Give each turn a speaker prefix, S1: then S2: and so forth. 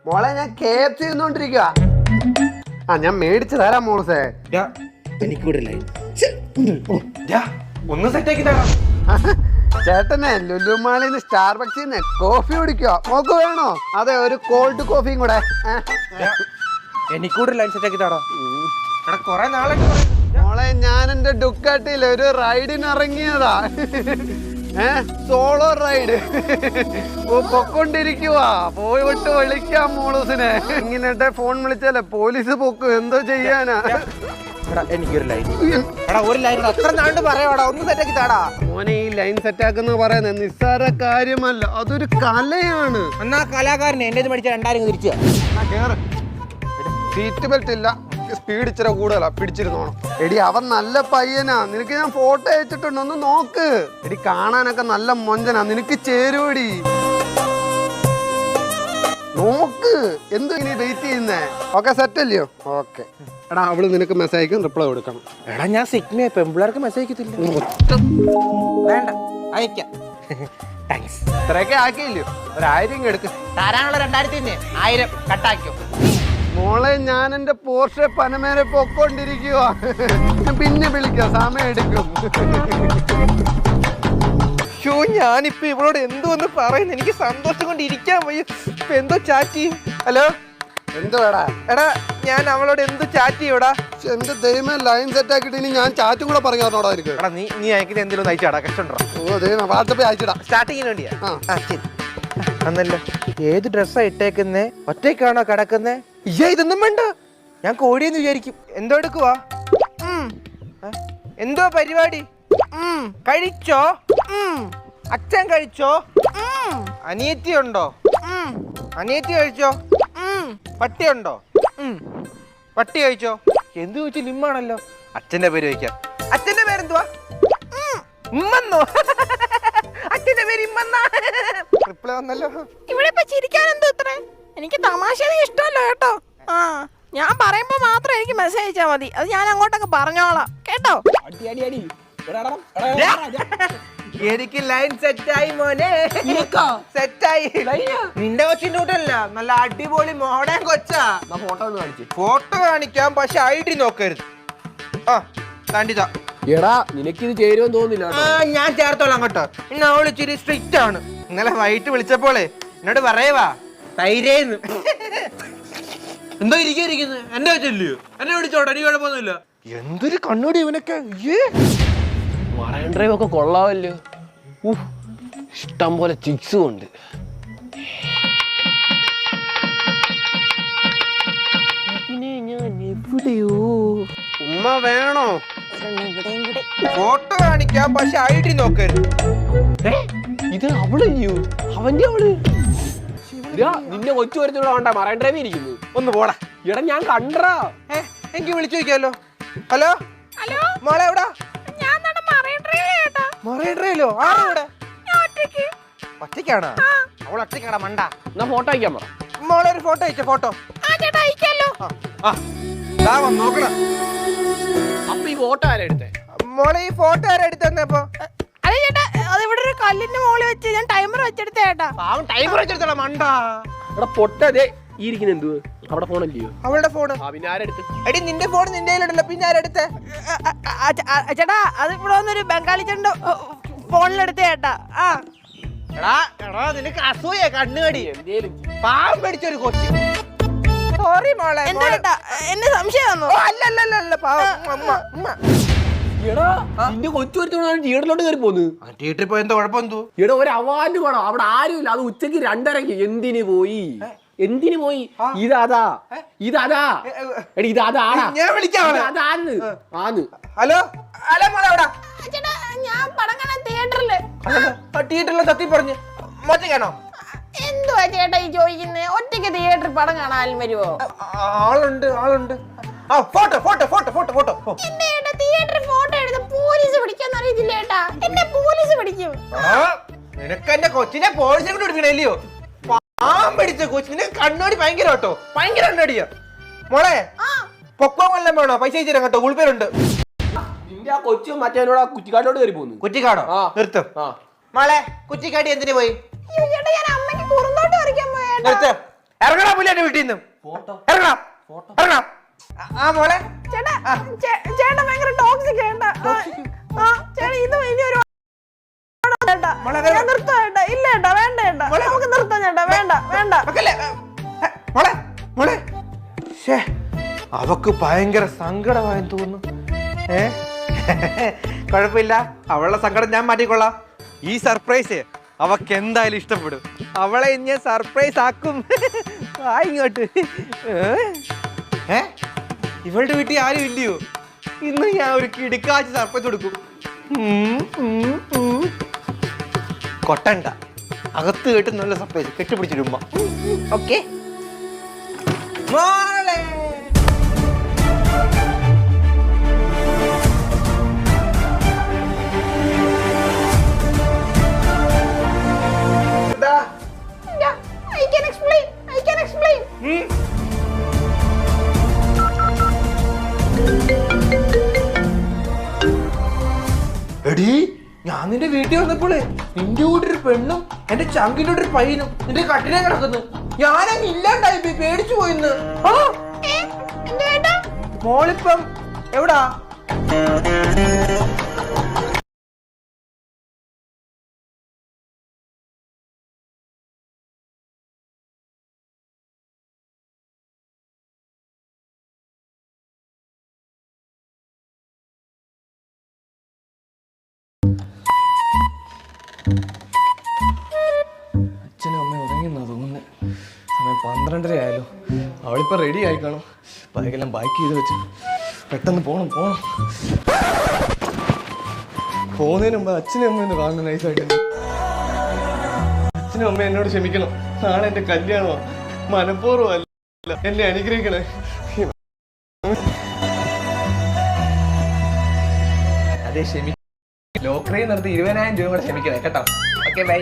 S1: മോളെ ഞാൻ KFC തിന്നോണ്ടിരിക്കുക. ഞാൻ മേടിച്ചു തരാം മോളസേ.
S2: ഒന്ന് സെറ്റാക്കി തരാം.
S1: ചേട്ടനെ ലുലുമാളിന്ന് സ്റ്റാർബക്സിന്ന് കോഫി കുടിക്കോ? മോക്ക് വേണോ? അതെ, ഒരു കോൾഡ് കോഫിയും കൂടെ.
S2: എനിക്കൂടെ ലൈൻ സെറ്റാക്കി തരാ. കൊറേ നാളായിട്ട്
S1: മോളെ ഞാൻ എന്റെ ഡുക്കാട്ടിയിൽ ഒരു റൈഡിന് ഇറങ്ങിയതാ. സോളോ റൈഡ് പൊക്കൊണ്ടിരിക്കുവാ. പോയിട്ട് വിളിക്കാം മോളൂസിനെ. ഇങ്ങനെ ഫോൺ വിളിച്ചാലേ പോലീസ് പൊക്കും. എന്തോ ചെയ്യാനാ?
S2: എനിക്കൊരു ലൈൻ, ഒരു ലൈൻ അത്ര നാണ്ട് പറയാടാ. ഒന്ന് സെറ്റാക്കി താടാ
S1: മോനെ. ഈ ലൈൻ സെറ്റാക്കുന്ന പറയുന്നത് നിസ്സാര കാര്യമല്ല, അതൊരു കലയാണ്.
S2: എന്നാ കലാകാരനെ എന്റെ മേടിച്ച 2000 തിരിച്ചു.
S1: സീറ്റ് ബെൽറ്റ് ഇല്ല, സ്പീഡ് ഇച്ചിരി കൂടുതലാ. പിടിച്ചിരുന്നോണം. എടി അവൻ നല്ല പയ്യനാ. നിനക്ക് ഞാൻ ഫോട്ടോ അയച്ചിട്ടുണ്ട്, ഒന്ന് നോക്ക്. എടി കാണാനൊക്കെ നല്ല മൊഞ്ചനാ. നിനക്ക് ചേരുവടി. നോക്ക്. എന്ത് ഇനി വെയിറ്റ് ചെയ്യുന്നേ? ഓക്കെ, സെറ്റ് അല്ലയോ? ഓക്കെ. എടാ അവള് നിനക്ക് മെസ്സേജ് റിപ്ലൈ കൊടുക്കണം.
S2: എടാ ഞാൻ സിഗ്മ പെമ്പിള്ളേർക്ക് മെസ്സേജ് അയക്കത്തില്ല. വേണ്ട, അയക്കാം. താങ്ക്സ്.
S1: ഇത്രയൊക്കെ ആക്കിയില്ലയോ? 1000 എടുക്ക്.
S2: തരാനുള്ള 2000 കട്ടാക്കും.
S1: മോളെ ഞാൻ എന്റെ പോർഷെ പനമേരെ പൊക്കോണ്ടിരിക്കുക. പിന്നെ വിളിക്കാം, സമയം എടുക്കും.
S2: ഞാനിപ്പോ ഇവളോട് എന്തോന്ന് പറയുന്നു? എനിക്ക് സന്തോഷം കൊണ്ട് ഇരിക്കാൻ വയ്യ. ഇപ്പൊ എന്തോ ചാറ്റ് ചെയ്യും. ഹലോ,
S1: എന്തുവാടാ?
S2: എടാ ഞാൻ അവളോട് എന്ത് ചാറ്റ് ചെയ്യൂടാ?
S1: എന്റെ ദൈവമേ, ലൈൻ സെറ്റ് ആക്കിട്ട് ഇനി ഞാൻ ചാറ്റും കൂടെ പറഞ്ഞോടാ എനിക്ക്.
S2: എടാ നീ അയക്കുന്ന എന്തെങ്കിലും അയച്ചാടാ. കഷ്ടണ്ടോ?
S1: ഓ ദൈവം, വാട്സപ്പിൽ അയച്ചിടാ.
S2: സ്റ്റാർട്ടിങ്ങിന് വേണ്ടിയാ? ശരി. അന്നല്ലോ ഏത് ഡ്രസ്സാ ഇട്ടേക്കുന്നേ? ഒറ്റയ്ക്കാണോ കിടക്കുന്നേ? ഇതൊന്നും വേണ്ട, ഞാൻ കോടിയെന്ന് വിചാരിക്കും. എന്തോ എടുക്കുവാ? എന്തോ പരിപാടി? കഴിച്ചോ? അച്ഛൻ കഴിച്ചോ? അനിയത്തി ഉണ്ടോ? അനിയത്തി കഴിച്ചോ? പട്ടിയുണ്ടോ? പട്ടി കഴിച്ചോ? എന്ത് ചോദിച്ചു? ലിമ്മാണല്ലോ. അച്ഛന്റെ പേര് ചോദിക്കാം. അച്ഛന്റെ പേരെന്തുവാ? ഉമ്മന്നോ? അച്ഛന്റെ പേര് ഇമ്മന്നാ. റിപ്ലൈ വന്നല്ലോ.
S3: ഇവിടെ ഇപ്പൊ ചിരിക്കാൻ എന്തോ ഇത്ര? എനിക്ക് തമാശ ഇഷ്ടമല്ല കേട്ടോ. ഞാൻ പറയുമ്പോ മാത്രം എനിക്ക് മെസ്സേജ് അയച്ചാ മതി. അത് ഞാൻ അങ്ങോട്ടൊക്കെ പറഞ്ഞോളാം കേട്ടോ.
S2: എനിക്ക് ലൈൻ സെറ്റായി മോനെ. സെറ്റായി. നിന്റെ കൊച്ചിന്റെ കൂട്ടല്ല, നല്ല അടിപൊളി മോഡേൺ കൊച്ചാ. ഫോട്ടോ കാണിക്കാം, പക്ഷെ ID നോക്കരുത്. കണ്ടിതാ.
S4: എടാ നിനക്കിത് ചേരുമെന്ന് തോന്നില്ല.
S2: ഞാൻ ചേർത്തോളാം കേട്ടോ. ഇന്ന് അവള് ഇച്ചിരി സ്ട്രിക്റ്റ് ആണ്. ഇന്നലെ വൈകിട്ട് വിളിച്ചപ്പോളേ എന്നോട് പറയവാ തൈരേന്ന്. എന്തോ ഇരിക്കുന്നു? എന്റെ വെച്ചല്ലയോ? എന്നെ വിളിച്ചോട്ടെ, എനിക്ക് കുഴപ്പമൊന്നുമില്ല. എന്തൊരു കണ്ണൂടി ഇവനൊക്കെ.
S4: മറൈൻ ഡ്രൈവ് ഒക്കെ കൊള്ളാമല്ലോ. ഇഷ്ടം പോലെ ചിക്സും ഉണ്ട്.
S1: എവിടെയോ ഉമ്മ വേണോ?
S2: ഫോട്ടോ കാണിക്കാം, പക്ഷെ ID നോക്കരുത്.
S4: ഇത് അവളല്ലയോ? അവന്റെ അവള്. നിന്നെ കൊച്ചു വരച്ചോടെ വേണ്ട, മറൈൻ ഡ്രൈവ് ഇരിക്കുന്നു.
S2: ഒന്ന് പോടാ.
S4: എടാ ഞാൻ കണ്ടറാ.
S2: എനിക്ക് വിളിച്ചു നോക്കിയാലോ? ഹലോ
S3: ഹലോ,
S2: മോളെ എവിടാ?
S3: ഞാൻ
S2: മറൈൻ ഡ്രൈവിലോ? ഒറ്റയ്ക്കാണോ? അവൾ ഒറ്റയ്ക്കാടാ മണ്ട.
S4: എന്നാ ഫോട്ടോ അയക്കാൻ പറ.
S2: മോളെ ഒരു ഫോട്ടോ അയച്ച. ഫോട്ടോ നോക്കണം.
S4: അപ്പൊ ഈ ഫോട്ടോ ആരാ എടുത്തേ?
S2: മോളെ ഈ ഫോട്ടോ ആരാ എടുത്തന്നപ്പോ?
S3: അതെ ചേട്ടാ, അതിവിടെ ഒരു കല്ലിന്റെ മുകളിൽ വെച്ച് ഞാൻ ടൈമർ വെച്ചെടുത്ത ചേട്ടാ.
S2: അവൻ ടൈമർ വെച്ചെടുത്തോളാം മണ്ട.
S4: എടാ പൊട്ടതേ ഈ ഇരിക്കുന്ന എന്തുവാ? അവിടെ ഫോണല്ലയോ?
S2: അവളുടെ ഫോണ്.
S4: പിന്നെ ആരെടുത്ത്?
S2: എടി നിന്റെ ഫോൺ നിന്റെ കയ്യിലുണ്ടല്ലോ, പിന്നെ ആരെടുത്തേ?
S3: ചേട്ടാ അത് ഇവിടെ വന്നൊരു ബംഗാളി ചേട്ടൻ ഫോണിലെടുത്ത ചേട്ടാ.
S2: എടാ നിനക്ക് അസൂയ കണ്ണുകടി. പാവം പിടിച്ചൊരു കൊച്ചി. സോറി മോളെ.
S3: എന്നെ സംശയം വന്നു.
S2: അല്ലല്ല പാവം.
S4: എടാ നിന്റെ കൊച്ചു വരുത്തോണ്ടാണ് തിയേറ്ററിലോട്ട് കയറി പോന്ന്.
S2: തിയേറ്ററിൽ പോയി എന്താ കുഴപ്പം? എന്തോ
S4: എടാ ഒരു അവാർഡ് വേണം. അവിടെ ആരുമില്ല. അത് ഉച്ചക്ക് 2:30. എന്തിനു പോയി? ഇതാ എടി ഇതാടാ.
S2: ഞാൻ വിളിക്കാം.
S4: അതാന്ന്.
S2: ഹലോ ഹലോ മോളെ എവിടാ?
S3: ചേട്ടാ ഞാൻ പടം കാണാൻ തിയേറ്ററില്.
S2: തിയേറ്ററിൽ സത്യം പറഞ്ഞു മൊറ്റയ്ക്കാണോ?
S3: എന്തുവാ ചേട്ടാ ഈ ചോദിക്കുന്നേ? ഒറ്റയ്ക്ക് തിയേറ്ററിൽ പടം കാണാനും വരുവോ?
S2: ആളുണ്ട്. ഫോട്ടോ
S3: എന്റെ ചേട്ടാ തിയേറ്ററിൽ ഫോട്ടോ എടുത്ത് പോലീസ് പിടിക്കാന്ന് അറിയത്തില്ല ചേട്ടാ. എന്നെ പോലീസ് പിടിക്കും.
S2: നിനക്ക് എന്റെ കൊച്ചിനെ പോലീസിനെ കൊണ്ട് പിടിക്കണല്ലയോ? പാവം പിടിച്ച കൊച്ചിന് കണ്ണാടി ഭയങ്കര കേട്ടോ. ഭയങ്കര കണ്ണാടിയാ മോളെ. പൊക്കോ കൊല്ലം വേണോ? പൈസ അയച്ചു തരാം കേട്ടോ. ഗൂഗിൾ പേ ഉണ്ട്.
S4: നിന്റെ ആ കൊച്ചു മറ്റേനോട് കുറ്റിക്കാട്ടോട് കയറി പോന്നു.
S2: കുറ്റിക്കാടോ? നിർത്തും മോളെ. കുറ്റിക്കാട്ടി എന്തിനു പോയി?
S3: ചേട്ടാ ഞാൻ അമ്മയ്ക്ക് കുറുന്തോട്ട് പറിക്കാൻ പോയാ.
S2: ഇറങ്ങണ പുള്ളി എന്റെ വീട്ടിൽ നിന്ന് ഇറങ്ങണം ഇറങ്ങണം. ആ മോളെ
S3: ചേട്ടാ ചേട്ടാ ഭയങ്കര ടോക്സിക് ചേട്ടാ. ആ ചേട്ടാ ഇത് ഇനി ഒരു ചേട്ടാ ഞാൻ നിർത്താം ചേട്ടാ. ഇല്ല ചേട്ടാ വേണ്ട ചേട്ടാ നമുക്ക് നിർത്താം ചേട്ടാ. വേണ്ട വേണ്ട
S2: മോളെ മോളെ ശ്ശേ, അവക്ക് ഭയങ്കര സങ്കടമായെന്ന് തോന്നുന്നു. കുഴപ്പമില്ല, അവളുടെ സങ്കടം ഞാൻ മാറ്റിക്കൊള്ളാം. ഈ സർപ്രൈസ് അവക്ക് എന്തായാലും ഇഷ്ടപ്പെടും. അവളെ ഞാൻ സർപ്രൈസ് ആക്കും. ഇങ്ങോട്ട് ഇവളുടെ വീട്ടിൽ ആരും ഇല്ലയോ? ഇന്ന് ഞാൻ ഒരു കിടുക്കാച്ച് സർപ്രൈസ് കൊടുക്കും. കൊട്ടണ്ട, അകത്ത് കേട്ട് നല്ല സർപ്രൈസ് കെട്ടിപ്പിടിച്ചിടുമ്പോ. Okay
S3: I can explain.
S2: എടീ, ഞാൻ നിന്റെ വീട്ടിൽ വന്നപ്പോളേ നിന്റെ കൂടെ ഒരു പെണ്ണും എന്റെ ചങ്കിന്റെ ഒരു പയ്യനും നിന്റെ കട്ടിലെ കിടക്കുന്നു. ഞാനങ്ങ് ഇല്ലാണ്ടായി പേടിച്ചു പോയിന്ന്. മോളിപ്പം എവിടാ?
S5: അച്ഛനും അമ്മയും ഉറങ്ങിയെന്നാ തോന്നുന്നത്. സമയം 12:30 ആയാലോ. അവളിപ്പോൾ റെഡി ആയി കാണും. ബാഗെല്ലാം ബാക്ക് ചെയ്ത് വെച്ച് പെട്ടെന്ന് പോണം. പോകുന്നതിന് മുമ്പ് അച്ഛനും അമ്മയും ഒന്ന് കാണണം നൈസായിട്ട്. അച്ഛനും അമ്മയും എന്നോട് ക്ഷമിക്കണം. നാളെ എൻ്റെ കല്യാണമാണ്. മനഃപൂർവ്വം അല്ല, എന്നെ അനുഗ്രഹിക്കണേ. അതെ ക്ഷമിക്കും. ലോക്കറിൽ നിർത്തി 20,000 രൂപ കൂടെ ക്ഷമിക്കണേ കേട്ടോ. Okay bye.